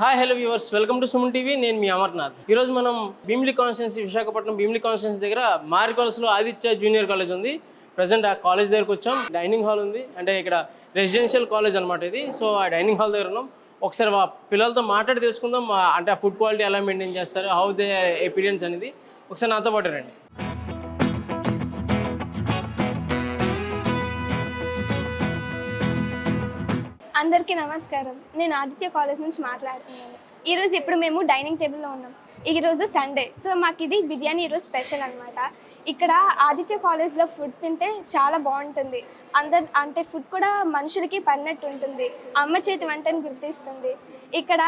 Hi hello viewers, welcome to Suman TV. నేను మీ అమర్నాథ్. ఈరోజు మనం భీమిలి కాన్స్టిట్యున్సీ, విశాఖపట్నం భీమిలి కాన్స్టిట్యున్సీ దగ్గర మారికాల్స్లో ఆదిత్య జూనియర్ కాలేజ్ ఉంది. ప్రజెంట్ ఆ కాలేజ్ దగ్గరకు వచ్చాం. డైనింగ్ హాల్ ఉంది, అంటే ఇక్కడ రెసిడెన్షియల్ కాలేజ్ అనమాట ఇది. సో ఆ డైనింగ్ హాల్ దగ్గర ఉన్నాం. ఒకసారి పిల్లలతో మాట్లాడి తెలుసుకుందాం, అంటే ఆ ఫుడ్ క్వాలిటీ ఎలా మెయింటైన్ చేస్తారు, హౌ దే ఎపీరియన్స్ అనేది. ఒకసారి నాతో పాటు రండి. అందరికీ నమస్కారం. నేను ఆదిత్య కాలేజ్ నుంచి మాట్లాడుతున్నాను. ఈరోజు ఇప్పుడు మేము డైనింగ్ టేబుల్లో ఉన్నాం. ఈరోజు సండే, సో మాకు ఇది బిర్యానీ ఈరోజు స్పెషల్ అనమాట. ఇక్కడ ఆదిత్య కాలేజ్లో ఫుడ్ తింటే చాలా బాగుంటుంది. అంటే ఫుడ్ కూడా మనుషులకి పడినట్టు ఉంటుంది. అమ్మ చేతి వంటని గుర్తిస్తుంది. ఇక్కడ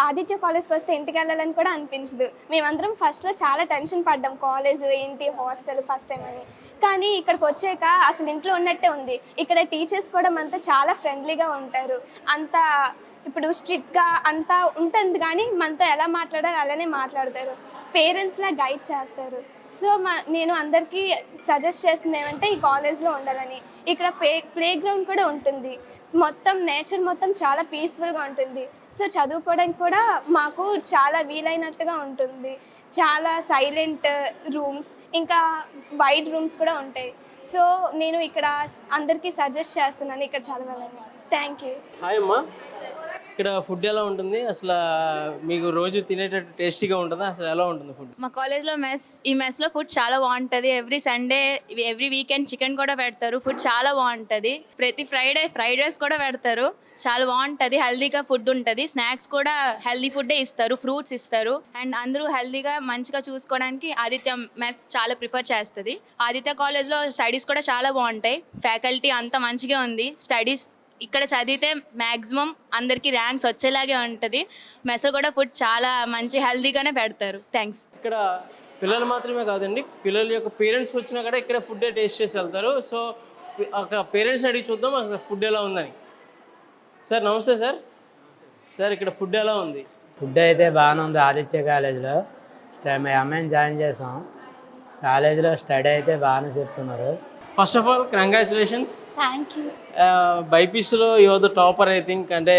ఆదిత్య కాలేజ్కి వస్తే ఇంటికి వెళ్ళాలని కూడా అనిపించదు. మేమందరం ఫస్ట్లో చాలా టెన్షన్ పడ్డాం, కాలేజ్ ఏంటి, హాస్టల్ ఫస్ట్ టైం అని. కానీ ఇక్కడికి వచ్చాక అసలు ఇంట్లో ఉన్నట్టే ఉంది. ఇక్కడ టీచర్స్ కూడా మనతో చాలా ఫ్రెండ్లీగా ఉంటారు. అంతా ఇప్పుడు స్ట్రిక్ట్గా అంతా ఉంటుంది, కానీ మనతో ఎలా మాట్లాడాలో అలానే మాట్లాడతారు. పేరెంట్స్లా గైడ్ చేస్తారు. సో నేను అందరికీ సజెస్ట్ చేస్తుంది ఏమంటే ఈ కాలేజ్లో ఉండాలని. ఇక్కడ ప్లే గ్రౌండ్ కూడా ఉంటుంది. మొత్తం నేచర్ మొత్తం చాలా పీస్ఫుల్గా ఉంటుంది. సో చదువుకోవడానికి కూడా మాకు చాలా వీలైనట్టుగా ఉంటుంది. చాలా సైలెంట్ రూమ్స్, ఇంకా వైడ్ రూమ్స్ కూడా ఉంటాయి. సో నేను ఇక్కడ అందరికీ సజెస్ట్ చేస్తున్నాను ఇక్కడ చదవాలని. Thank you. హాయ్ అమ్మా, ఇక్కడ ఫుడ్ ఎలా ఉంటుంది? అసలు మీకు రోజు తినేటట్టు టేస్టీగా ఉంటుందా? అసలు ఎలా ఉంటుంది ఫుడ్? మా కాలేజ్లో ఈ మెస్లో ఫుడ్ చాలా బాగుంటుంది. Every Sunday, every weekend chicken కూడా పెడతారు. ఫుడ్ చాలా బాగుంటుంది. ప్రతి ఫ్రైడ్ రైస్ కూడా పెడతారు. చాలా బాగుంటుంది. హెల్దీగా ఫుడ్ ఉంటుంది. స్నాక్స్ కూడా హెల్దీ ఫుడ్డే ఇస్తారు, ఫ్రూట్స్ ఇస్తారు. అండ్ అందరూ హెల్దీగా మంచిగా చూసుకోవడానికి ఆదిత్య మెస్ చాలా ప్రిఫర్ చేస్తుంది. ఆదిత్య కాలేజ్లో స్టడీస్ కూడా చాలా బాగుంటాయి. ఫ్యాకల్టీ అంతా మంచిగా ఉంది. స్టడీస్ ఇక్కడ చదివితే మ్యాక్సిమం అందరికీ ర్యాంక్స్ వచ్చేలాగే ఉంటుంది. మెస్ కూడా ఫుడ్ చాలా మంచి హెల్దీగానే పెడతారు. థ్యాంక్స్. ఇక్కడ పిల్లలు మాత్రమే కాదండి, పిల్లల యొక్క పేరెంట్స్ వచ్చినా కూడా ఇక్కడ ఫుడ్ టేస్ట్ చేసి వెళ్తారు. సో ఒక పేరెంట్స్ అడిగి చూద్దాం అసలు ఫుడ్ ఎలా ఉందని. సార్ నమస్తే సార్. సార్ ఇక్కడ ఫుడ్ ఎలా ఉంది? ఫుడ్ అయితే బాగానే ఉంది. ఆదిత్య కాలేజ్లో మీ అమ్మాయిని జాయిన్ చేసాం. కాలేజీలో స్టడీ అయితే బాగానే చెప్తున్నారు. First of all congratulations. Thank you. బైపీసీలో your the topper, I think. అంటే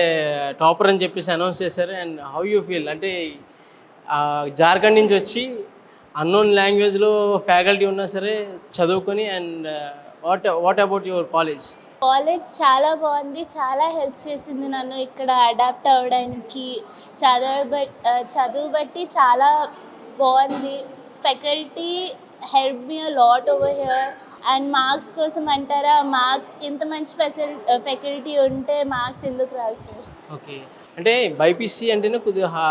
టాపర్ అని చెప్పేసి అనౌన్స్ చేశారు. And how you feel? అంటే జార్ఖండ్ నుంచి వచ్చి అన్నోన్ లాంగ్వేజ్లో ఫ్యాకల్టీ ఉన్నా సరే చదువుకొని, and what about your college? College చాలా బాగుంది. చాలా హెల్ప్ చేసింది నన్ను ఇక్కడ అడాప్ట్ అవ్వడానికి. చదువు బట్టి చాలా బాగుంది. Faculty help me a lot over here. And marks కోసం అంటారా, మార్క్స్ ఇంత మంచి ఫ్యాకల్టీ ఉంటే మార్క్స్ ఎందుకు రాదు సార్? ఓకే, అంటే బైపీసీ అంటేనే కొద్దిగా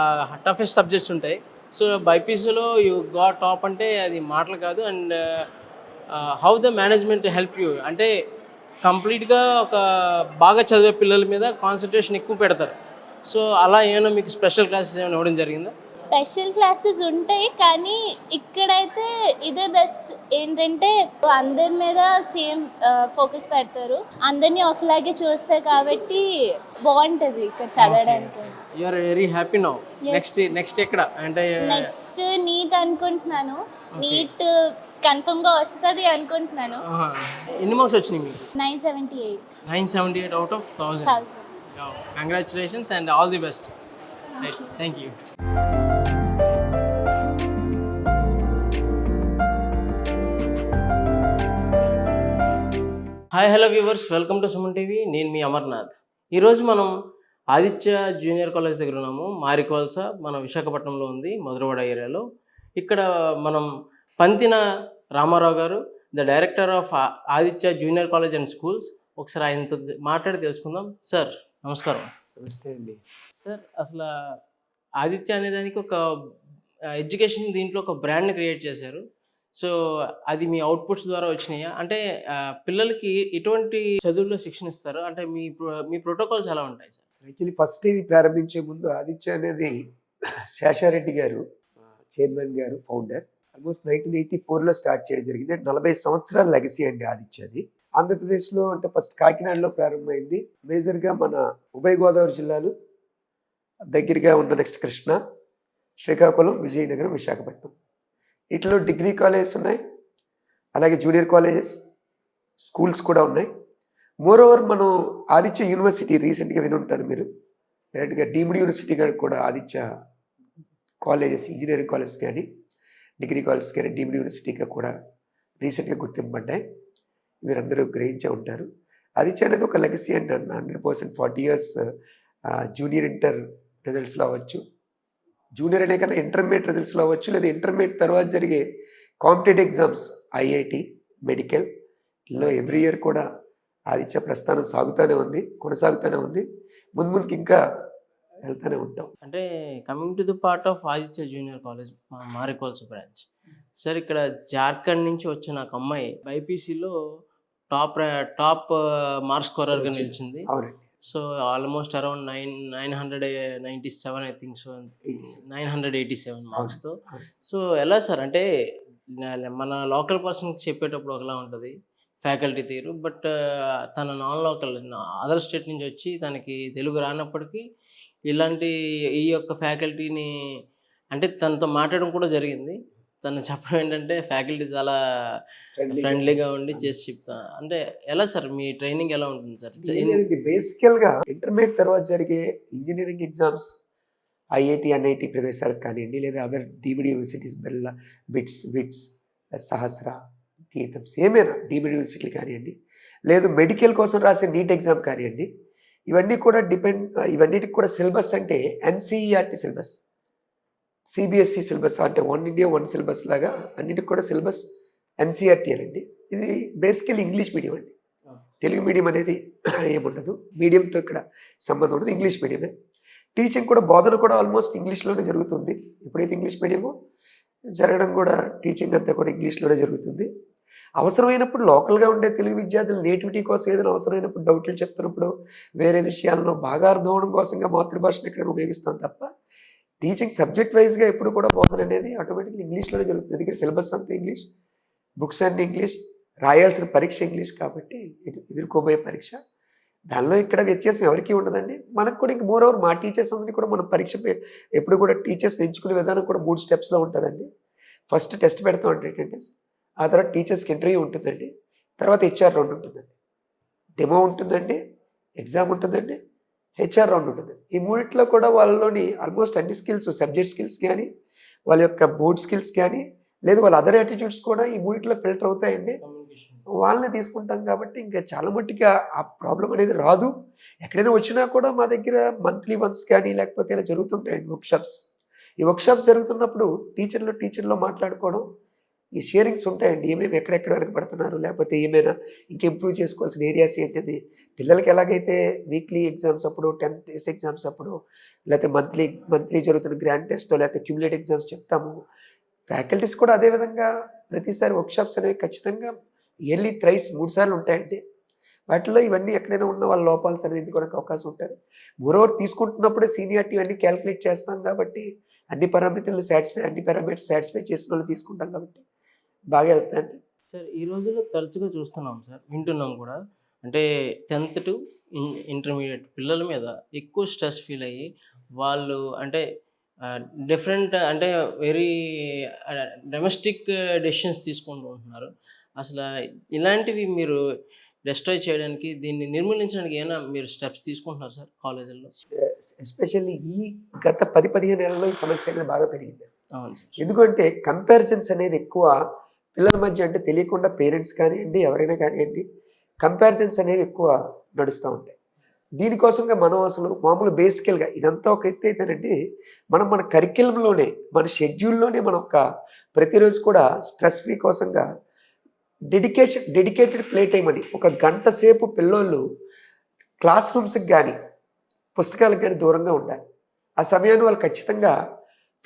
టఫెస్ట్ సబ్జెక్ట్స్ ఉంటాయి. సో బైపీసీలో యూ గాట్ టాప్ అంటే అది మాటలు కాదు. And how the management help you? అంటే కంప్లీట్గా ఒక బాగా చదివే పిల్లల మీద కాన్సన్ట్రేషన్ ఎక్కువ పెడతారు. సో అలా ఏమైనా మీకు స్పెషల్ క్లాసెస్ ఏమైనా ఇవ్వడం జరిగిందా? స్పెషల్ క్లాసెస్ ఉంటాయి, కానీ ఇక్కడైతే ఇదే బెస్ట్. ఏంటంటే అందరి మీద సేమ్ ఫోకస్ పెడతారు, అందరినీ ఒకలాగే చూస్తారు, కాబట్టి బాగుంటుంది ఇక్కడ చదవడానికి. You are very happy now. Next ఎక్కడ? అంటే నెక్స్ట్ నీట్ అనుకుంటున్నాను. నీట్ కన్ఫర్మ్గా వస్తుంది అనుకుంటున్నాను. ఎన్ని మార్క్స్ వచ్చినాయి మీకు? 978. 978 out of 1000. Congratulations and all the best. Thank you. Hi hello viewers, welcome to Suman TV. నేను మీ అమర్నాథ్. ఈరోజు మనం ఆదిత్య జూనియర్ కాలేజ్ దగ్గర ఉన్నాము. మారికోల్సా మన విశాఖపట్నంలో ఉంది, మధురవాడ ఏరియాలో. ఇక్కడ మనం పంతిన రామారావు గారు, the director of Aditya junior college and schools. ఒకసారి ఆయనతో మాట్లాడి తెలుసుకుందాం. సార్ నమస్కారం. నమస్తే అండి. సార్ అసలు ఆదిత్య అనే దానికి ఒక ఎడ్యుకేషన్ దీంట్లో ఒక బ్రాండ్ని క్రియేట్ చేశారు. సో అది మీ అవుట్పుట్స్ ద్వారా వచ్చినాయా? అంటే పిల్లలకి ఎటువంటి చదువుల్లో శిక్షణ ఇస్తారు? అంటే మీ ప్రోటోకాల్స్ ఎలా ఉంటాయి సార్? యాక్చువల్లీ ఫస్ట్ ఇది ప్రారంభించే ముందు ఆదిత్య అనేది శేషారెడ్డి గారు, చైర్మన్ గారు, ఫౌండర్, ఆల్మోస్ట్ 1984లో స్టార్ట్ చేయడం జరిగింది. 40 సంవత్సరాల లెగసీ అండి ఆదిత్యది. ఆంధ్రప్రదేశ్లో అంటే ఫస్ట్ కాకినాడలో ప్రారంభమైంది. మేజర్గా మన ఉభయ గోదావరి జిల్లాలు దగ్గరగా ఉన్న నెక్స్ట్ కృష్ణ, శ్రీకాకుళం, విజయనగరం, విశాఖపట్నం, వీటిలో డిగ్రీ కాలేజెస్ ఉన్నాయి, అలాగే జూనియర్ కాలేజెస్, స్కూల్స్ కూడా ఉన్నాయి. మోర్ ఓవర్ మనం ఆదిత్య యూనివర్సిటీ రీసెంట్గా వినుంటారు మీరు, డైరెక్ట్గా డీమ్డ్ యూనివర్సిటీ కూడా ఆదిత్య కాలేజెస్, ఇంజనీరింగ్ కాలేజెస్ కానీ డిగ్రీ కాలేజెస్ కానీ డీమ్డ్ యూనివర్సిటీగా కూడా రీసెంట్గా గుర్తింపబడ్డాయి. మీరందరూ గ్రహించే ఉంటారు. ఆదిత్య అనేది ఒక లెగసీ అండి. 100% 40 years జూనియర్ ఇంటర్ రిజల్ట్స్లో అవ్వచ్చు, జూనియర్ అనే కన్నా ఇంటర్మీడియట్ రిజల్ట్స్లో అవ్వచ్చు, లేదా ఇంటర్మీడియట్ తర్వాత జరిగే కాంపిటేటివ్ ఎగ్జామ్స్ ఐఐటి, మెడికల్లో ఎవ్రీ ఇయర్ కూడా ఆదిత్య ప్రస్థానం కొనసాగుతూనే ఉంది. ముందుకి ఇంకా వెళ్తూనే ఉంటాం. అంటే coming to the part of Aditya junior college మారికోల్స్ బ్రాంచ్ సార్, ఇక్కడ జార్ఖండ్ నుంచి వచ్చిన ఒక అమ్మాయి బైపీసీలో టాప్ మార్క్స్ స్కోరర్గా నిలిచింది. అవునండి. So almost around 997 I think so, 987 మార్క్స్తో. సో ఎలా సార్, అంటే మన లోకల్ పర్సన్కి చెప్పేటప్పుడు ఒకలా ఉంటుంది ఫ్యాకల్టీ తీరు, బట్ తన నాన్ లోకల్ అదర్ స్టేట్ నుంచి వచ్చి తనకి తెలుగు రానప్పటికీ ఈ యొక్క ఫ్యాకల్టీని అంటే తనతో మాట్లాడడం కూడా జరిగింది. తను చెప్పడం ఏంటంటే ఫ్యాకల్టీ చాలా ఫ్రెండ్లీగా ఉండి చేసి చెప్తా. అంటే ఎలా సార్ మీ ట్రైనింగ్ ఎలా ఉంటుంది సార్? బేసికల్గా ఇంటర్మీడియట్ తర్వాత జరిగే ఇంజనీరింగ్ ఎగ్జామ్స్ ఐఐటి, ఎన్ఐటి ప్రవేశాలు కానివ్వండి, లేదా అదర్ డీమ్డ్ యూనివర్సిటీస్ బిర్లా, విట్స్, సహస్ర, గీతమ్స్, ఏమైనా డీమ్డ్ యూనివర్సిటీలు కానివ్వండి, లేదు మెడికల్ కోసం రాసే నీట్ ఎగ్జామ్ కానివ్వండి, ఇవన్నీ కూడా ఇవన్నిటికి కూడా సిలబస్ అంటే ఎన్సీఈఆర్టీ సిలబస్, సిబిఎస్ఈ సిలబస్, అంటే 1 India 1 సిలబస్ లాగా అన్నిటికి కూడా సిలబస్ ఎన్సీఆర్టీ అండి. ఇది బేసికల్లీ ఇంగ్లీష్ మీడియం అండి. తెలుగు మీడియం అనేది ఏముండదు, మీడియంతో ఇక్కడ సంబంధం ఉండదు, ఇంగ్లీష్ మీడియమే. టీచింగ్ కూడా, బోధన కూడా ఆల్మోస్ట్ ఇంగ్లీష్లోనే జరుగుతుంది. ఎప్పుడైతే ఇంగ్లీష్ మీడియమో జరగడం కూడా టీచింగ్ అంతా కూడా ఇంగ్లీష్లోనే జరుగుతుంది. అవసరమైనప్పుడు లోకల్గా ఉండే తెలుగు విద్యార్థులు నేటివిటీ కోసం ఏదైనా అవసరమైనప్పుడు డౌట్లు చెప్తున్నప్పుడు వేరే విషయాలను బాగా అర్థం అవడం కోసంగా మాతృభాషను ఇక్కడ ఉపయోగిస్తాం తప్ప టీచింగ్ సబ్జెక్ట్ వైజ్గా ఎప్పుడు కూడా బోధన అనేది ఆటోమేటిక్గా ఇంగ్లీష్లోనే జరుగుతుంది. ఎందుకంటే సిలబస్ అంతా ఇంగ్లీష్, బుక్స్ అన్ని ఇంగ్లీష్, రాయాల్సిన పరీక్ష ఇంగ్లీష్ కాబట్టి ఎదుర్కోబోయే పరీక్ష, దానిలో ఇక్కడ వ్యత్యాసం ఎవరికీ ఉండదండి. మనకు కూడా ఇంక మోరోవర్ మా టీచర్స్ అందరినీ కూడా మనం పరీక్ష ఎప్పుడు కూడా టీచర్స్ని ఎంచుకునే విధానం కూడా 3 స్టెప్స్లో ఉంటుందండి. ఫస్ట్ టెస్ట్ పెడతాం అంటే అటెండెన్స్, ఆ తర్వాత టీచర్స్కి ఇంటర్వ్యూ ఉంటుందండి, తర్వాత హెచ్ఆర్ రౌండ్ ఉంటుందండి, డెమో ఉంటుందండి, ఎగ్జామ్ ఉంటుందండి, హెచ్ఆర్ రౌండ్ ఉంటుంది. ఈ మూడిట్లో కూడా వాళ్ళలోని ఆల్మోస్ట్ అన్ని స్కిల్స్, సబ్జెక్ట్ స్కిల్స్ కానీ, వాళ్ళ యొక్క బోర్డ్ స్కిల్స్ కానీ, లేదు వాళ్ళ అదర్ యాటిట్యూడ్స్ కూడా ఈ మూడిట్లో ఫిల్టర్ అవుతాయండి. వాళ్ళని తీసుకుంటాం కాబట్టి ఇంకా చాలా మట్టుగా ఆ ప్రాబ్లం అనేది రాదు. ఎక్కడైనా వచ్చినా కూడా మా దగ్గర మంత్లీ వన్స్ కానీ లేకపోతే ఇలా జరుగుతుంటాయండి వర్క్షాప్స్. ఈ వర్క్షాప్స్ జరుగుతున్నప్పుడు టీచర్లో మాట్లాడుకోవడం, ఈ షేరింగ్స్ ఉంటాయండి. ఏమేమి ఎక్కడెక్కడ వెనకబడుతున్నారు, లేకపోతే ఏమైనా ఇంకా ఇంప్రూవ్ చేసుకోవాల్సిన ఏరియాస్ ఏంటిది. పిల్లలకి ఎలాగైతే వీక్లీ ఎగ్జామ్స్ అప్పుడు, 10 days ఎగ్జామ్స్ అప్పుడు, లేకపోతే మంత్లీ జరుగుతున్న గ్రాండ్ టెస్ట్లో, లేకపోతే క్యూములేట్ ఎగ్జామ్స్ చెప్తాము, ఫ్యాకల్టీస్ కూడా అదేవిధంగా ప్రతిసారి వర్క్షాప్స్ అనేవి ఖచ్చితంగా ఇయర్లీ 3 సార్లు ఉంటాయండి. వాటిలో ఇవన్నీ ఎక్కడైనా ఉన్న వాళ్ళ లోపాల్స్ అనేది కూడా అవకాశం ఉంటుంది. మోరోవర్ తీసుకుంటున్నప్పుడే సీనియారిటీ ఇవన్నీ క్యాలిక్యులేట్ చేస్తాం కాబట్టి అన్ని పారామితులను అన్ని పారామీటర్స్ సాటిస్ఫై చేసిన వాళ్ళు తీసుకుంటాం కాబట్టి బాగా వెళ్తాయండి. సార్ ఈ రోజుల్లో తరచుగా చూస్తున్నాం సార్, వింటున్నాం కూడా, అంటే 10th to ఇంటర్మీడియట్ పిల్లల మీద ఎక్కువ స్ట్రెస్ ఫీల్ అయ్యి వాళ్ళు అంటే డిఫరెంట్ అంటే వెరీ డొమెస్టిక్ డెసిషన్స్ తీసుకుంటూ ఉంటున్నారు. అసలు ఇలాంటివి మీరు డిస్ట్రాయ్ చేయడానికి, దీన్ని నిర్మూలించడానికి ఏమైనా మీరు స్టెప్స్ తీసుకుంటున్నారు సార్ కాలేజీల్లో? ఎస్పెషల్లీ ఈ గత 10-15 ఏళ్లలో ఈ సమస్య అనేది బాగా పెరిగింది. అవును సార్. ఎందుకంటే కంపారిజన్స్ అనేది ఎక్కువ పిల్లల మధ్య, అంటే తెలియకుండా పేరెంట్స్ కానివ్వండి, ఎవరైనా కానివ్వండి, కంపారిజన్స్ అనేవి ఎక్కువ నడుస్తూ ఉంటాయి. దీనికోసంగా మనం అసలు మామూలు బేసికల్గా ఇదంతా ఒక ఎత్తు అయితేనండి, మన కరిక్యులంలోనే, మన షెడ్యూల్లోనే మనం ప్రతిరోజు కూడా స్ట్రెస్ ఫ్రీ కోసంగా డెడికేటెడ్ ప్లే టైం అని 1 గంట సేపు పిల్లోళ్ళు క్లాస్ రూమ్స్కి కానీ పుస్తకాలకు కానీ దూరంగా ఉండాలి. ఆ సమయాన్ని వాళ్ళు ఖచ్చితంగా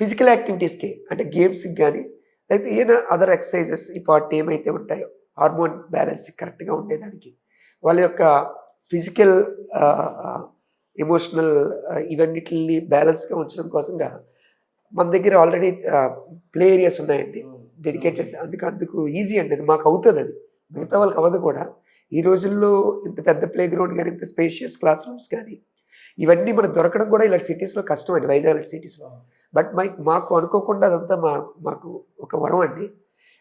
ఫిజికల్ యాక్టివిటీస్కి, అంటే గేమ్స్కి కానీ, లేకపోతే ఏదైనా అదర్ ఎక్సర్సైజెస్, ఈ పార్ట్ ఏమైతే ఉంటాయో హార్మోన్ బ్యాలెన్స్ కరెక్ట్గా ఉండేదానికి, వాళ్ళ యొక్క ఫిజికల్ ఎమోషనల్ ఇవన్నిటిని బ్యాలెన్స్గా ఉంచడం కోసంగా మన దగ్గర ఆల్రెడీ ప్లే ఏరియాస్ ఉన్నాయండి డెడికేటెడ్. అందుకు ఈజీ అండి, అది మాకు అవుతుంది, అది మిగతా వాళ్ళకి అవ్వదు కూడా. ఈ రోజుల్లో ఇంత పెద్ద ప్లే గ్రౌండ్ కానీ, ఇంత స్పేషియస్ క్లాస్ రూమ్స్ కానీ, ఇవన్నీ మనకు దొరకడం కూడా ఇలాంటి సిటీస్లో కష్టం అండి, వైజాగ్ లాంటి సిటీస్లో. బట్ మాకు అనుకోకుండా అదంతా మాకు ఒక వరం అండి.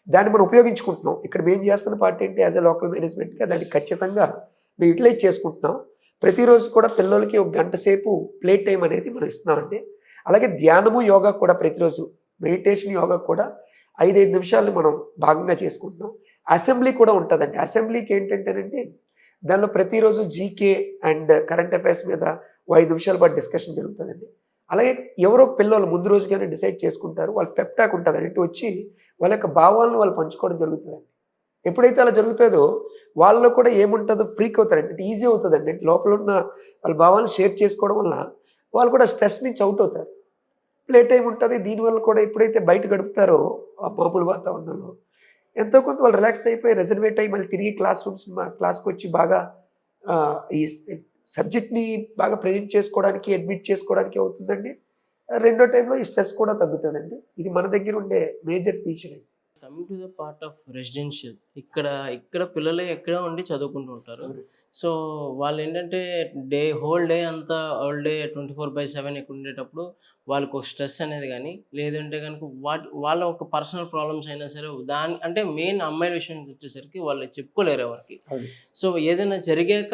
దాన్ని మనం ఉపయోగించుకుంటున్నాం. ఇక్కడ మేము చేస్తున్న పార్ట్ ఏంటి, యాజ్ అ లోకల్ మేనేజ్మెంట్గా దాన్ని ఖచ్చితంగా మేము యూటిలైజ్ చేసుకుంటున్నాం. ప్రతిరోజు కూడా పిల్లలకి ఒక గంట సేపు ప్లే టైం అనేది మనం ఇస్తున్నామండి. అలాగే ధ్యానము, యోగా కూడా ప్రతిరోజు మెడిటేషన్, యోగా కూడా 5-5 నిమిషాలు మనం భాగంగా చేసుకుంటున్నాం. అసెంబ్లీ కూడా ఉంటుందండి. అసెంబ్లీకి ఏంటంటేనండి, దానిలో ప్రతిరోజు జీకే అండ్ కరెంట్ అఫైర్స్ మీద 5 నిమిషాల పాటు డిస్కషన్ జరుగుతుందండి. అలాగే ఎవరో పిల్లలు ముందు రోజుగానే డిసైడ్ చేసుకుంటారు. వాళ్ళు పెప్టాక్ ఉంటుంది అంటే వచ్చి వాళ్ళ యొక్క భావాలను వాళ్ళు పంచుకోవడం జరుగుతుందండి. ఎప్పుడైతే అలా జరుగుతుందో వాళ్ళలో కూడా ఏముంటుందో ఫ్రీక్ అవుతారండి. అంటే ఈజీ అవుతుందండి. అంటే లోపల ఉన్న వాళ్ళ భావాలను షేర్ చేసుకోవడం వల్ల వాళ్ళు కూడా స్ట్రెస్ నుంచి అవుట్ అవుతారు. ప్లే టైం ఉంటుంది. దీనివల్ల కూడా ఎప్పుడైతే బయట గడుపుతారో ఆ మామూలు వాతావరణంలో ఎంతో కొంత వాళ్ళు రిలాక్స్ అయిపోయి రెజర్వేట్ అయ్యి మళ్ళీ తిరిగి క్లాస్కి వచ్చి బాగా ఈ సబ్జెక్ట్ని బాగా ప్రజెంట్ చేసుకోవడానికి, అడ్మిట్ చేసుకోవడానికి అవుతుందండి. రెండో టైంలో ఈ స్ట్రెస్ కూడా తగ్గుతుందండి. ఇది మన దగ్గర ఉండే మేజర్ ఫీచర్ అండి. Coming to the part of residential, ఇక్కడ పిల్లలే ఎక్కడ ఉండి చదువుకుంటూ ఉంటారు. సో వాళ్ళు ఏంటంటే హోల్ డే అంతా ఆల్ డే 24/7 ఇక్కడ ఉండేటప్పుడు వాళ్ళకి ఒక స్ట్రెస్ అనేది కానీ, లేదంటే కనుక వాళ్ళ ఒక పర్సనల్ ప్రాబ్లమ్స్ అయినా సరే అంటే మెయిన్ అమ్మాయిల విషయానికి వచ్చేసరికి వాళ్ళు చెప్పుకోలేరు ఎవరికి. సో ఏదైనా జరిగాక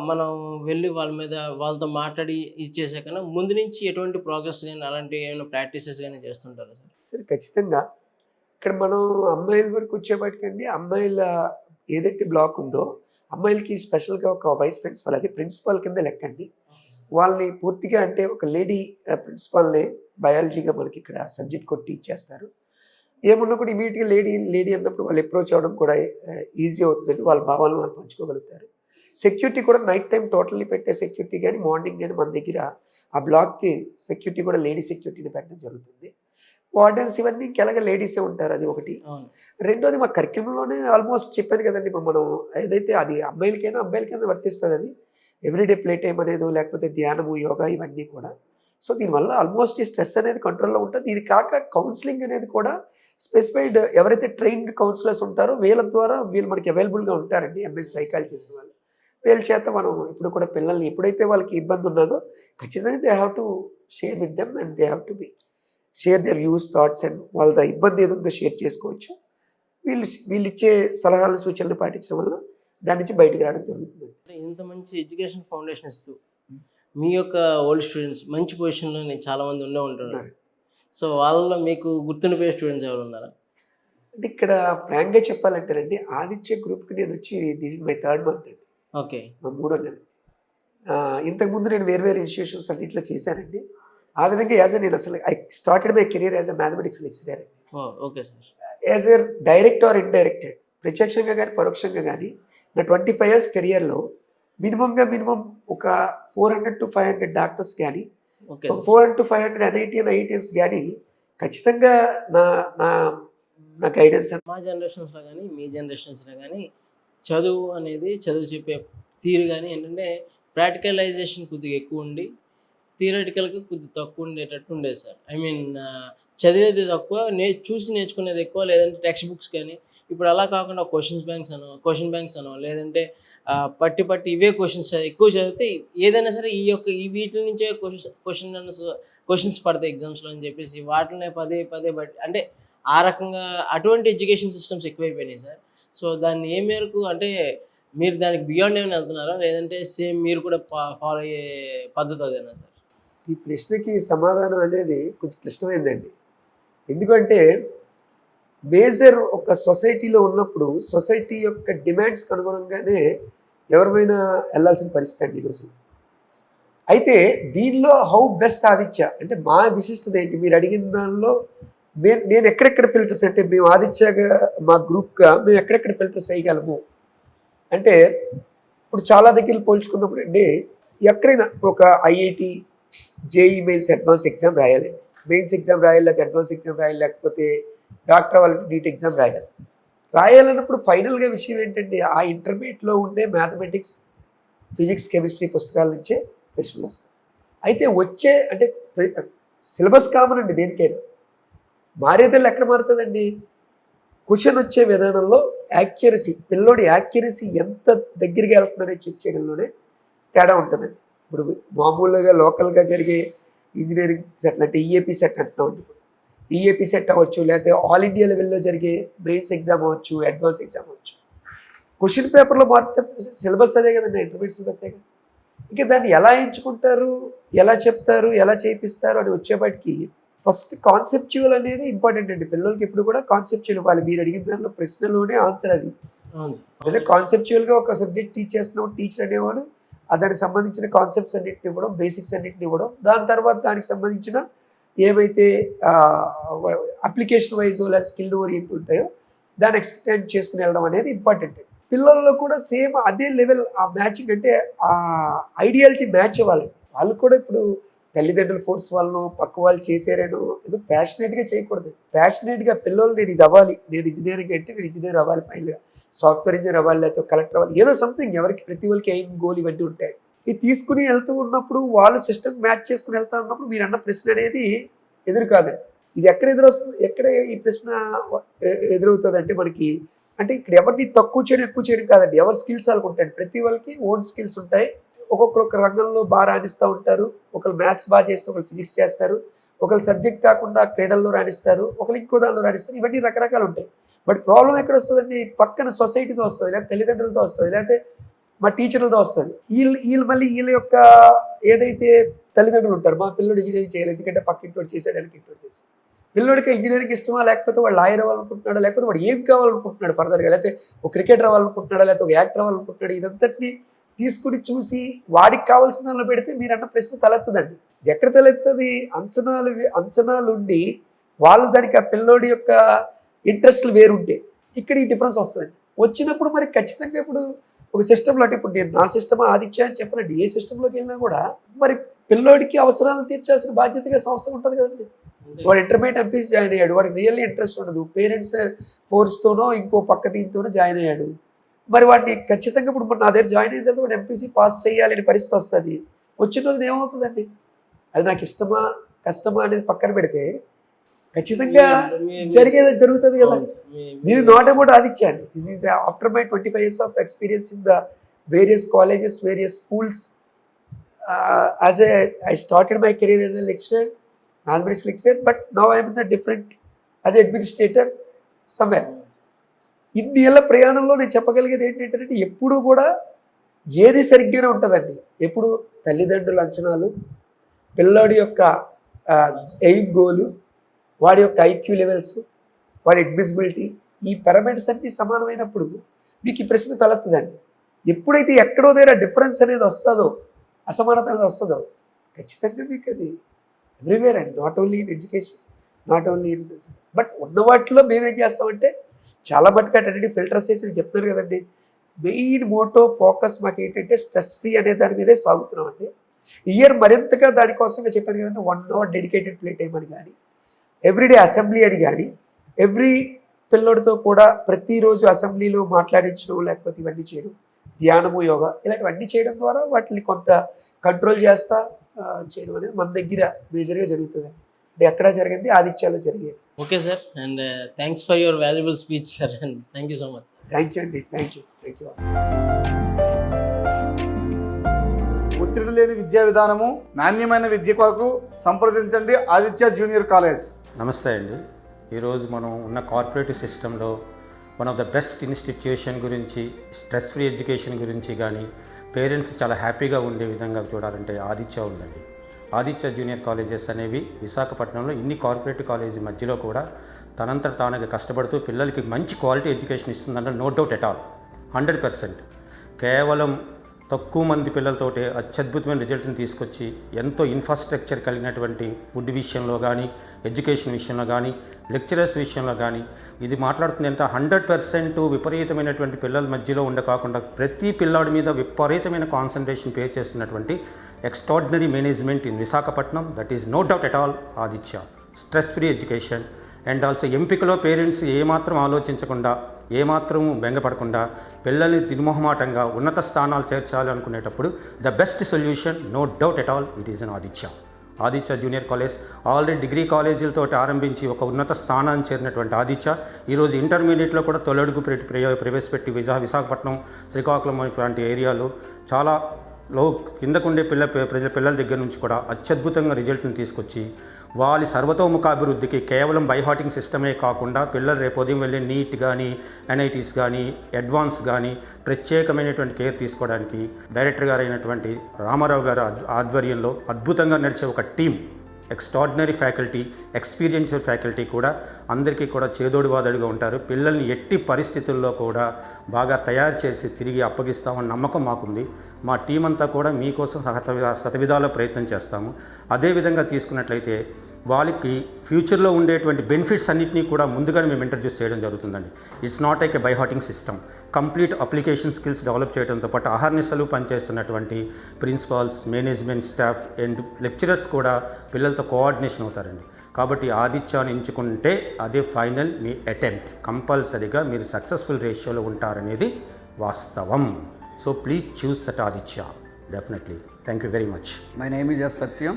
మనం వెళ్ళి వాళ్ళ మీద వాళ్ళతో మాట్లాడి ఇచ్చేసాకన్నా ముందు నుంచి ఎటువంటి ప్రోగ్రెస్ కానీ అలాంటి ఏమైనా ప్రాక్టీసెస్ కానీ చేస్తుంటారు సార్? సరే, ఖచ్చితంగా ఇక్కడ మనం అమ్మాయిల వరకు వచ్చేపాటికండి, అమ్మాయిల ఏదైతే బ్లాక్ ఉందో అమ్మాయిలకి స్పెషల్గా ఒక వైస్ ప్రిన్సిపల్, అది ప్రిన్సిపాల్ కింద లెక్కండి. వాళ్ళని పూర్తిగా అంటే ఒక లేడీ ప్రిన్సిపాల్ని బయాలజీగా మనకి ఇక్కడ సబ్జెక్ట్ కొట్టి ఇచ్చేస్తారు. ఏమున్నా కూడా ఇమీడియట్గా లేడీ అన్నప్పుడు వాళ్ళు అప్రోచ్ అవ్వడం కూడా ఈజీ అవుతుందండి. వాళ్ళ భావాలను వాళ్ళు పంచుకోగలుగుతారు. సెక్యూరిటీ కూడా నైట్ టైం టోటల్లీ పెట్టే సెక్యూరిటీ కానీ, మార్నింగ్ కానీ మన దగ్గర ఆ బ్లాక్కి సెక్యూరిటీ కూడా లేడీ సెక్యూరిటీని పెట్టడం జరుగుతుంది. వార్డెన్స్ ఇవన్నీ ఇంకెలాగ లేడీసే ఉంటారు, అది ఒకటి. రెండోది మా కరిక్యులంలోనే ఆల్మోస్ట్ చెప్పాను కదండి, ఇప్పుడు మనం ఏదైతే అది అబ్బాయిలకైనా వర్తిస్తుంది. అది ఎవ్రీడే ప్లే టైం అనేదో లేకపోతే ధ్యానము, యోగా ఇవన్నీ కూడా. సో దీనివల్ల ఆల్మోస్ట్ ఈ స్ట్రెస్ అనేది కంట్రోల్లో ఉంటుంది. ఇది కాక కౌన్సిలింగ్ అనేది కూడా స్పెసిఫైడ్ ఎవరైతే ట్రైన్డ్ కౌన్సిలర్స్ ఉంటారో వీళ్ళ ద్వారా వీళ్ళు మనకి అవైలబుల్గా ఉంటారండి. ఎంఎస్ సైకాలజీ చేసిన వాళ్ళు, వీళ్ళ చేత మనం ఇప్పుడు కూడా పిల్లల్ని ఎప్పుడైతే వాళ్ళకి ఇబ్బంది ఉన్నదో ఖచ్చితంగా they have to share with them and they have to be share their views, thoughts and వాళ్ళ ఇబ్బంది ఏదో షేర్ చేసుకోవచ్చు. వీళ్ళు ఇచ్చే సలహాలు, సూచనలు పాటించడం వల్ల దాని నుంచి బయటకు రావడం జరుగుతుంది. ఇంత మంచి ఎడ్యుకేషన్ ఫౌండేషన్ ఇస్తూ మీ యొక్క ఓల్డ్ స్టూడెంట్స్ మంచి పొజిషన్లో చాలామంది ఉంటున్నారు. సో వాళ్ళలో మీకు గుర్తుండిపోయే స్టూడెంట్స్ ఎవరు ఉన్నారా? అంటే ఇక్కడ ఫ్రాంక్గా చెప్పాలంటేనండి, ఆదిత్య గ్రూప్కి నేను వచ్చి this is my 3rd month అండి. ఓకే, మా 3వ నెల. ఇంతకుముందు నేను వేరు ఇన్స్టిట్యూషన్స్ అన్నింటిలో చేశానండి. ఆ విధంగా నేను అసలు I started my career as a mathematics lecturer అండి. Okay sir. As a direct or indirected, ప్రత్యక్షంగా కానీ పరోక్షంగా కానీ నా 25 years కెరియర్లో మినిమం ఒక 400 to 500 డాక్టర్స్ కానీ, 400 to 500 NIT and IITs కానీ ఖచ్చితంగా నా నా నా గైడెన్స్. మా జనరేషన్స్లో కానీ మీ జనరేషన్స్లో కానీ చదువు చెప్పే తీరు కానీ ఏంటంటే ప్రాక్టికలైజేషన్ కొద్దిగా ఎక్కువ ఉండి థియరటికల్గా కొద్దిగా తక్కువ ఉండేటట్టు ఉండేది సార్. ఐ మీన్ చదివేది తక్కువ, చూసి నేర్చుకునేది ఎక్కువ, లేదంటే టెక్స్ట్ బుక్స్ కానీ. ఇప్పుడు అలా కాకుండా క్వశ్చన్ బ్యాంక్స్ అనో లేదంటే పట్టి ఇవే క్వశ్చన్స్ ఎక్కువ చదివితే ఏదైనా సరే ఈ వీటి నుంచే క్వశ్చన్స్ పడతాయి ఎగ్జామ్స్లో అని చెప్పేసి వాటినే పదే బట్టి అంటే ఆ రకంగా అటువంటి ఎడ్యుకేషన్ సిస్టమ్స్ ఎక్కువైపోయినాయి సార్. సో దాన్ని ఏ మేరకు అంటే మీరు దానికి బియాండ్ ఏమైనా వెళ్తున్నారా, లేదంటే సేమ్ మీరు కూడా ఫాలో అయ్యే పద్ధతి అదేనా సార్? ఈ ప్రశ్నకి సమాధానం అనేది కొంచెం క్లిష్టమైందండి. ఎందుకంటే మేజర్ ఒక సొసైటీలో ఉన్నప్పుడు సొసైటీ యొక్క డిమాండ్స్కి అనుగుణంగానే ఎవరిమైనా వెళ్ళాల్సిన పరిస్థితి అండి ఈరోజు. అయితే దీనిలో హౌ బెస్ట్ ఆదిత్య అంటే మా విశిష్టత ఏంటి మీరు అడిగిన దానిలో నేను ఎక్కడెక్కడ ఫిల్టర్స్ అంటే మేము ఆదిత్యగా మా గ్రూప్గా మేము ఎక్కడెక్కడ ఫిల్టర్స్ వేయగలము అంటే, ఇప్పుడు చాలా దగ్గర పోల్చుకున్నప్పుడు అండి ఎక్కడైనా ఒక IIT, JEE mains advance exam రాయాలండి. మెయిన్స్ ఎగ్జామ్ రాయాలి, లేకపోతే అడ్వాన్స్ ఎగ్జామ్ రాయాలి, లేకపోతే డాక్టర్ వాళ్ళకి నీట్ ఎగ్జామ్ రాయాలన్నప్పుడు ఫైనల్గా విషయం ఏంటంటే ఆ ఇంటర్మీడియట్లో ఉండే మ్యాథమెటిక్స్, ఫిజిక్స్, కెమిస్ట్రీ పుస్తకాల నుంచే ప్రశ్నలు వస్తాయి. అయితే అంటే సిలబస్ కామన్ అండి దేనికైనా, మారేదల్లా ఎక్కడ మారుతుందండి? క్వశ్చన్ వచ్చే విధానంలో యాక్యురసీ, పిల్లోడి యాక్యురసీ ఎంత దగ్గరికి వెళ్తుందనే చెక్ చేయడంలోనే తేడా ఉంటుందండి. ఇప్పుడు మామూలుగా లోకల్గా జరిగే ఇంజనీరింగ్ సెట్ అంటే ఈఏపీ సెట్ అంటున్నాం. ఇప్పుడు ఈఏపీ సెట్ అవ్వచ్చు, లేకపోతే ఆల్ ఇండియా లెవెల్లో జరిగే మెయిన్స్ ఎగ్జామ్ అవ్వచ్చు, అడ్వాన్స్ ఎగ్జామ్ అవ్వచ్చు. క్వశ్చన్ పేపర్లో మార్పు సిలబస్ అదే కదండి, ఇంటర్మీడియట్ సిలబస్ కదా. ఇంకా దాన్ని ఎలా ఎంచుకుంటారు, ఎలా చెప్తారు, ఎలా చేయిస్తారు అని వచ్చేపాటికి ఫస్ట్ కాన్సెప్చువల్ అనేది ఇంపార్టెంట్ అండి. పిల్లలకి ఎప్పుడు కూడా కాన్సెప్చువల్ ఇవ్వాలి. మీరు అడిగిన దానిలో ప్రశ్నలోనే ఆన్సర్ అది. అంటే కాన్సెప్చువల్గా ఒక సబ్జెక్ట్ టీచ్ చేస్తున్నాం, టీచర్ అనేవాడు దానికి సంబంధించిన కాన్సెప్ట్స్ అన్నింటిని ఇవ్వడం, బేసిక్స్ అన్నింటిని ఇవ్వడం, దాని తర్వాత దానికి సంబంధించిన ఏవైతే అప్లికేషన్ వైజ్ లేదా స్కిల్ ఓరియంట్ ఉంటాయో దాన్ని ఎక్స్టెండ్ చేసుకుని వెళ్ళడం అనేది ఇంపార్టెంట్. పిల్లల్లో కూడా సేమ్ అదే లెవెల్ ఆ మ్యాచింగ్, అంటే ఆ ఐడియాలజీ మ్యాచ్ అవ్వాలి. వాళ్ళు కూడా ఇప్పుడు తల్లిదండ్రుల ఫోర్స్ వాళ్ళను పక్క వాళ్ళు చేశారనో ఏదో ప్యాషనేట్గా చేయకూడదు. ప్యాషనేట్గా పిల్లలు నేను ఇది అవ్వాలి, నేను ఇంజనీరింగ్ అంటే నేను ఇంజనీర్ అవ్వాలి, ఫైనల్గా సాఫ్ట్వేర్ ఇంజనీర్ అవ్వాలి, లేకపోతే కలెక్టర్ అవ్వాలి, ఏదో సంథింగ్ ఎవరికి ప్రతి వాళ్ళకి ఎయిమ్ గోల్ ఇవన్నీ ఉంటాయి. ఇది తీసుకుని వెళ్తూ ఉన్నప్పుడు వాళ్ళు సిస్టమ్ మ్యాచ్ చేసుకుని వెళ్తూ ఉన్నప్పుడు మీరు అన్న ప్రశ్న అనేది ఎదురు కాదండి. ఇది ఎక్కడ ఎదురొస్తుంది, ఎక్కడ ఈ ప్రశ్న ఎదురవుతుంది అంటే మనకి, అంటే ఇక్కడ ఎవరిని తక్కువ చేయడం ఎక్కువ చేయడం కాదండి, ఎవరి స్కిల్స్ వాళ్ళకు ఉంటాయి. ప్రతి వాళ్ళకి ఓన్ స్కిల్స్ ఉంటాయి. ఒక్కొక్క రంగంలో బాగా రాణిస్తూ ఉంటారు. ఒకరు మ్యాథ్స్ బాగా చేస్తే ఒకరు ఫిజిక్స్ చేస్తారు, ఒకరు సబ్జెక్ట్ కాకుండా క్రీడల్లో రాణిస్తారు, ఒకరు ఇంకో దానిలో రాణిస్తారు. ఇవన్నీ రకరకాలు ఉంటాయి. బట్ ప్రాబ్లం ఎక్కడ వస్తుందండి, పక్కన సొసైటీతో వస్తుంది, లేకపోతే తల్లిదండ్రులతో వస్తుంది, లేకపోతే మా టీచర్లతో వస్తుంది. వీళ్ళు మళ్ళీ వీళ్ళ యొక్క ఏదైతే తల్లిదండ్రులు ఉంటారు, మా పిల్లడు ఇంజనీరింగ్ చేయాలి ఎందుకంటే పక్కింటోడు చేశాడు, ఇంకోటి చేశాడు. పిల్లడికి ఇంజనీరింగ్ ఇష్టమా, లేకపోతే వాడు లాయర్ అవ్వాలనుకుంటున్నాడా, లేకపోతే వాడు ఏం కావాలనుకుంటున్నాడు ఫర్దర్గా, లేకపోతే ఒక క్రికెటర్ అవ్వాలనుకుంటున్నాడా, లేకపోతే ఒక యాక్టర్ అవ్వాలనుకుంటున్నాడు, ఇదంతటిని తీసుకుని చూసి వాడికి కావాల్సిన దానిలో పెడితే మీరు అన్న ప్రశ్న తలెత్తదండి. ఇది ఎక్కడ తలెత్తది, అంచనాలు ఉండి వాళ్ళు దానికి ఆ పిల్లోడి యొక్క ఇంట్రెస్ట్లు వేరుంటే ఇక్కడ ఈ డిఫరెన్స్ వస్తుంది. వచ్చినప్పుడు మరి ఖచ్చితంగా ఇప్పుడు ఒక సిస్టంలో, అంటే ఇప్పుడు నేను నా సిస్టమ్ ఆదిత్య అని చెప్పనండి, ఏ సిస్టంలోకి వెళ్ళినా కూడా మరి పిల్లోడికి అవసరాలు తీర్చాల్సిన బాధ్యతగా సంస్థ ఉంటుంది కదండి. వాడు ఇంటర్మీడియట్ ఎంపీసీ జాయిన్ అయ్యాడు, వాడికి రియల్లీ ఇంట్రెస్ట్ ఉండదు, పేరెంట్స్ ఫోర్స్తోనో ఇంకో పక్క దీంతోనో జాయిన్ అయ్యాడు. మరి వాడిని ఖచ్చితంగా ఇప్పుడు నా దగ్గర జాయిన్ అయిన తర్వాత వాడు ఎంపీసీ పాస్ చేయాలని పరిస్థితి వస్తుంది. వచ్చిన రోజున ఏమవుతుందండి, అది నాకు ఇష్టమా కష్టమా అనేది పక్కన పెడితే ఖచ్చితంగా జరుగుతుంది కదా. this is not about Aditya. This is after my 25 years of experience in the various colleges, various schools. I started my career as a lecturer, mathematics lecturer, but now I am in the different as an administrator somewhere. ఇన్ని ఏళ్ళ ప్రయాణంలో నేను చెప్పగలిగేది ఏంటంటే ఎప్పుడు కూడా ఏది సరిగ్గానే ఉంటుందండి. ఎప్పుడు తల్లిదండ్రుల అంచనాలు, పిల్లాడి యొక్క ఎయిమ్ గోలు, వాడి యొక్క ఐక్యూ లెవెల్స్, వాడి అడ్మిసిబిలిటీ, ఈ పారామీటర్స్ అన్నీ సమానమైనప్పుడు మీకు ఈ ప్రశ్న తలెత్తదండి. ఎప్పుడైతే ఎక్కడో దగ్గర డిఫరెన్స్ అనేది వస్తుందో, అసమానత అనేది వస్తుందో, ఖచ్చితంగా మీకు అది ఎవ్రీవేర్ అండి, not only in education, not only in but ఉన్న వాటిలో మేమేం చేస్తామంటే చాలా మటుకు అటన్నిటి ఫిల్టర్స్ చేసి చెప్తారు కదండి. మెయిన్ మోటో ఫోకస్ మాకు ఏంటంటే స్ట్రెస్ ఫ్రీ అనే దాని మీదే సాగుతున్నాం అండి. ఇయర్ మరింతగా దానికోసంగా చెప్పాను కదండి, 1 hour డెడికేటెడ్ ప్లే టైం అని కానీ, ఎవ్రీడే అసెంబ్లీ అని కానీ, ఎవ్రీ పిల్లోడితో కూడా ప్రతిరోజు అసెంబ్లీలో మాట్లాడించడం, లేకపోతే ఇవన్నీ చేయడం, ధ్యానము, యోగా ఇలాంటివన్నీ చేయడం ద్వారా వాటిని కొంత కంట్రోల్ చేస్తా చేయడం అనేది మన దగ్గర మేజర్గా జరుగుతుంది. అది ఎక్కడ జరిగింది, ఆదిత్యాలో జరిగేది. Okay sir, and thanks for your valuable speech sir, and thank you so much. Thank you అండి, థ్యాంక్ యూ. ఒత్తిడి లేని విద్యా విధానము, నాణ్యమైన విద్య కొరకు సంప్రదించండి ఆదిత్య జూనియర్ కాలేజ్. నమస్తే అండి. ఈరోజు మనం ఉన్న కార్పొరేటివ్ సిస్టంలో one of the best institution గురించి, స్ట్రెస్ ఫ్రీ ఎడ్యుకేషన్ గురించి కానీ, పేరెంట్స్ చాలా హ్యాపీగా ఉండే విధంగా చూడాలంటే ఆదిత్య ఉందండి. ఆదిత్య జూనియర్ కాలేజెస్ అనేవి విశాఖపట్నంలో ఇన్ని కార్పొరేటివ్ కాలేజీ మధ్యలో కూడా తనంతట తానుగా కష్టపడుతూ పిల్లలకి మంచి క్వాలిటీ ఎడ్యుకేషన్ ఇస్తుందంటే నో డౌట్ ఎట్ ఆల్, 100%. కేవలం తక్కువ మంది పిల్లలతోటి అత్యద్భుతమైన రిజల్ట్ని తీసుకొచ్చి ఎంతో ఇన్ఫ్రాస్ట్రక్చర్ కలిగినటువంటి ఫుడ్ విషయంలో కానీ, ఎడ్యుకేషన్ విషయంలో కానీ, లెక్చరర్స్ విషయంలో కానీ, ఇది మాట్లాడుతుంది ఎంత 100% విపరీతమైనటువంటి పిల్లల మధ్యలో కాకుండా ప్రతి పిల్లాడి మీద విపరీతమైన కాన్సన్ట్రేషన్ పే చేస్తున్నటువంటి extraordinary management in Visakhapatnam. That is no doubt at all Aditya. Stress free education and also ఎంపికలో పేరెంట్స్ ఏమాత్రం ఆలోచించకుండా, ఏమాత్రం బెంగపడకుండా పిల్లల్ని నిర్మోహమాటంగా ఉన్నత స్థానాలు చేర్చాలి అనుకునేటప్పుడు the best solution no doubt at all it is an Aditya junior college. Already degree కాలేజీలతో ఆరంభించి ఒక ఉన్నత స్థానాన్ని చేరినటువంటి ఆదిత్య ఈరోజు ఇంటర్మీడియట్లో కూడా తొలడుగు ప్రవేశపెట్టి విశాఖపట్నం, శ్రీకాకుళం లాంటి ఏరియాలో చాలా కిందకుండే పిల్లల దగ్గర నుంచి కూడా అత్యద్భుతంగా రిజల్ట్ని తీసుకొచ్చి వాళ్ళ సర్వతోముఖాభివృద్ధికి కేవలం బైహార్టింగ్ సిస్టమే కాకుండా పిల్లలు రేపు ఉదయం వెళ్ళి నీట్ కానీ ఎన్ఐటీస్ కానీ అడ్వాన్స్ కానీ ప్రత్యేకమైనటువంటి కేర్ తీసుకోవడానికి డైరెక్టర్ గారు అయినటువంటి రామారావు గారు ఆధ్వర్యంలో అద్భుతంగా నడిచే ఒక team, extraordinary faculty, experienced faculty కూడా అందరికీ కూడా చేదోడు వాదోడుగా ఉంటారు. పిల్లల్ని ఎట్టి పరిస్థితుల్లో కూడా బాగా తయారు చేసి తిరిగి అప్పగిస్తామని నమ్మకం మాకుంది. మా టీం అంతా కూడా మీకోసం శతవిధాల ప్రయత్నం చేస్తాము. అదేవిధంగా తీసుకున్నట్లయితే వాళ్ళకి ఫ్యూచర్లో ఉండేటువంటి బెనిఫిట్స్ అన్నింటినీ కూడా ముందుగానే మేము ఇంట్రడ్యూస్ చేయడం జరుగుతుందండి. It's not like a byhearting system. Complete application skills develop చేయడంతో పాటు అహర్నిశలు పనిచేస్తున్నటువంటి principals, management staff and lecturers కూడా పిల్లలతో కోఆర్డినేషన్ అవుతారండి. కాబట్టి ఆదిత్యాన్ని ఎంచుకుంటే అదే ఫైనల్ మీ అటెంప్ట్. కంపల్సరీగా మీరు సక్సెస్ఫుల్ రేషియోలో ఉంటారనేది వాస్తవం. So please choose that Aditya definitely. Thank you very much. My name is S. Satyam.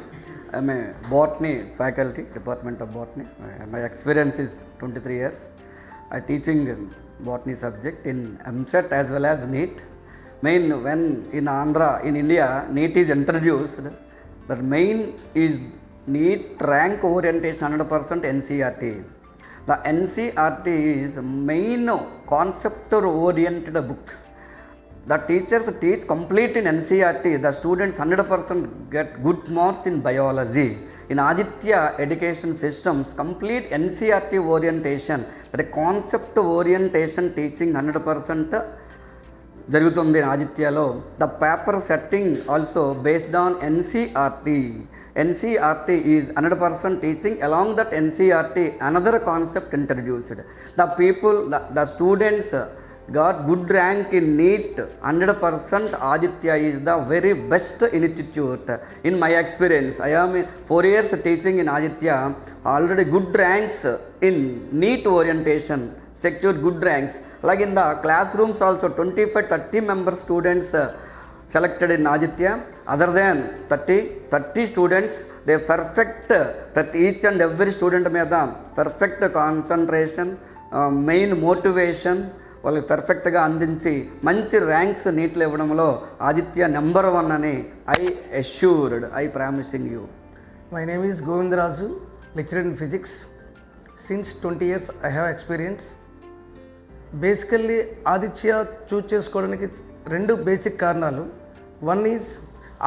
I am a botany faculty, Department of Botany. My experience is 23 years. I teaching botany subject in MSET as well as NEET. Main when in Andhra, in India, NEET is introduced, the main is NEET rank orientation 100% NCERT. The NCERT is main concept oriented book. The teachers teach complete in NCERT. The students 100% get good marks in biology. In Aditya education systems, complete NCERT orientation, the concept orientation teaching 100% జరుగుతుంది ఆదిత్యలో. The paper setting also based on NCERT. NCERT is 100% teaching. Along that NCERT, another concept introduced. The people, the students got good rank in NEET 100%. Aditya is the very best institute. In my experience, I am 4 years teaching in Aditya, already good ranks in NEET orientation, secured good ranks. Like in the classrooms also 25-30 member students selected in Aditya. Other than 30 students, they perfect each and every student మీద perfect concentration, main motivation వాళ్ళు పర్ఫెక్ట్గా అందించి మంచి ranks నీట్లో ఇవ్వడంలో Aditya number 1 అని I assured, I promising you. My name is Govindarazu, lecturer in physics. Since 20 years I have experience. Basically Aditya choose చేసుకోవడానికి 2 basic కారణాలు. One is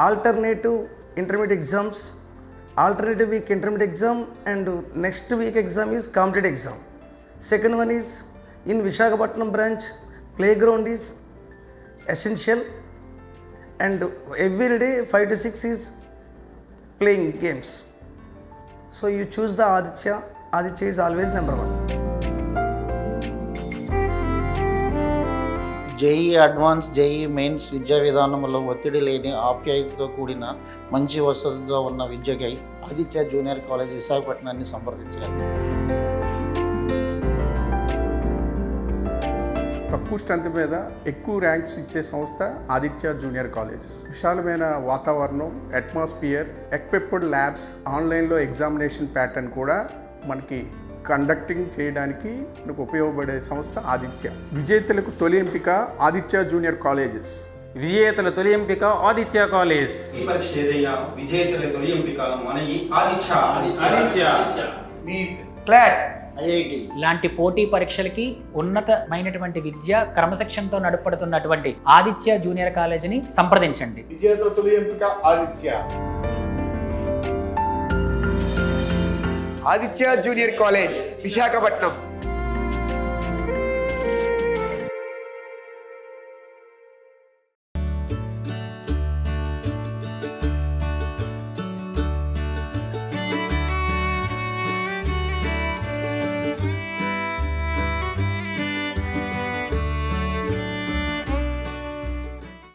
alternative intermediate exams, alternative week intermediate exam and next week exam is competitive exam. Second one is in Visakhapatnam branch, playground is essential and every day 5 to 6 is playing games. So you choose the Aditya. Aditya is always number 1. JEE advance, JEE mains విద్యా విధానంలో ఒత్తిడి లేని ఆప్యాయతతో కూడిన మంచి వసతులతో ఉన్న విద్యకై Aditya junior college విశాఖపట్నాన్ని సంప్రదించారు. తక్కువ స్ట్రెంత్ మీద ఎక్కువ ర్యాంక్స్ ఇచ్చే సంస్థ ఆదిత్య జూనియర్ కాలేజ్. విశాలమైన వాతావరణం, అట్మాస్ఫియర్, ఎక్విప్డ్ ల్యాబ్స్, ఆన్లైన్లో ఎగ్జామినేషన్ ప్యాటర్న్ కూడా మనకి కండక్టింగ్ చేయడానికి మనకు ఉపయోగపడే సంస్థ ఆదిత్య. విజేతలకు తొలి ఎంపిక ఆదిత్య జూనియర్ కాలేజెస్. విజేతల తొలి ఎంపిక ఆదిత్య కాలేజ్. ఈ పరీక్ష ఏదైనా విజేతల తొలి ఎంపిక మన ఈ ఆదిత్య. మీ క్లాట్ ఐఐటి ఇలాంటి పోటీ పరీక్షలకి ఉన్నతమైనటువంటి విద్య క్రమశిక్షణతో నడుపడుతున్నటువంటి ఆదిత్య జూనియర్ కాలేజీని సంప్రదించండి. విజేతల తొలి ఎంపిక ఆదిత్య. Aditya junior college Visakhapatnam.